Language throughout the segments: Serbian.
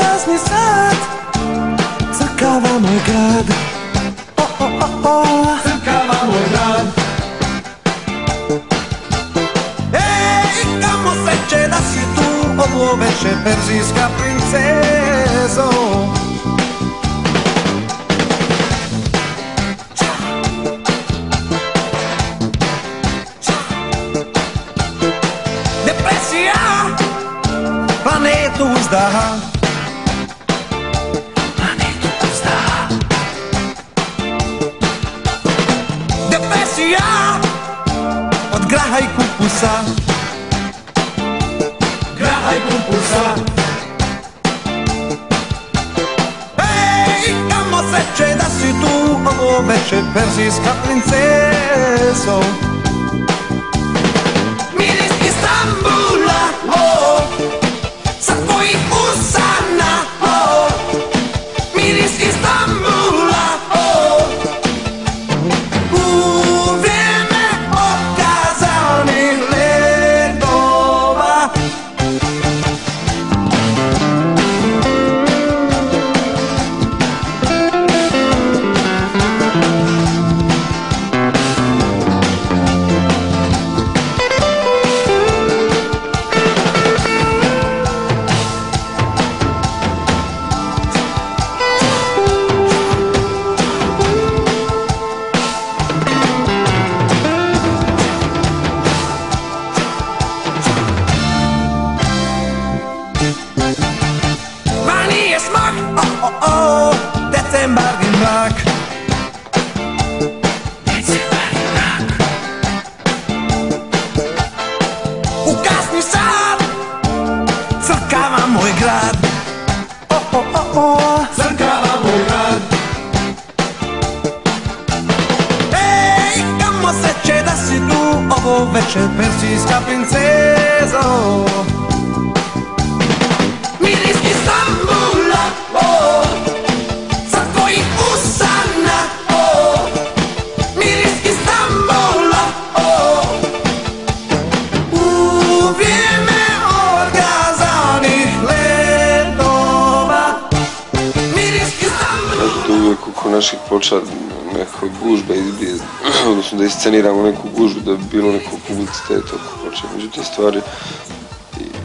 kasni sat crkava moj grad. Crkava moj grad. Ej, kamo sreće da si tu ovo veče, perzijska princezo. Depresija planetu uzdaha. Od graha i kupusa. Graha i kupusa. Ej, kamo sreće da si tu ovo veče, perzijska princezo. Miris Istambula, oh, sa tvojih usana, oh, miris Istambula, oh, decembarni mrak. Decembarni mrak. U kasni sat crkava moj grad. Crkava moj grad. Ej, kamo sreće da si tu ovo veče, perzijska princezo. Miris Istambula, oh, sa tvojih usana, oh, miris Istambula, oh, u vrijeme orgazanih letova. Miris Istambula. Tako da uvijek oko naših ploča neka gužba izbije, odnosno da isceniramo neku gužbu, da bi bilo neko publicitet oko ploča. Međutim, stvari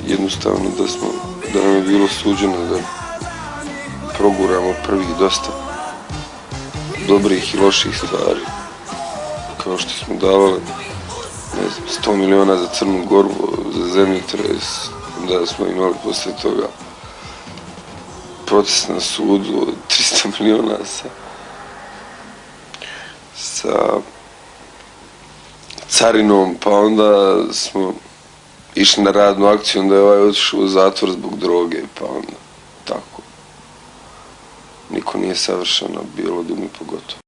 jednostavno da nam je bilo suđeno da proguramo prvih dosta dobrih i loših stvari, kao što smo davali, ne znam, 100 miliona za Crnu Goru, za zemljotres, da smo imali poslije toga proces na sudu od 300 miliona sa carinom, pa onda smo išli na radnu akciju, onda je ovaj otišao u zatvor zbog droge, pa onda tako. Niko nije savršen, a bilo da mi pogotovo.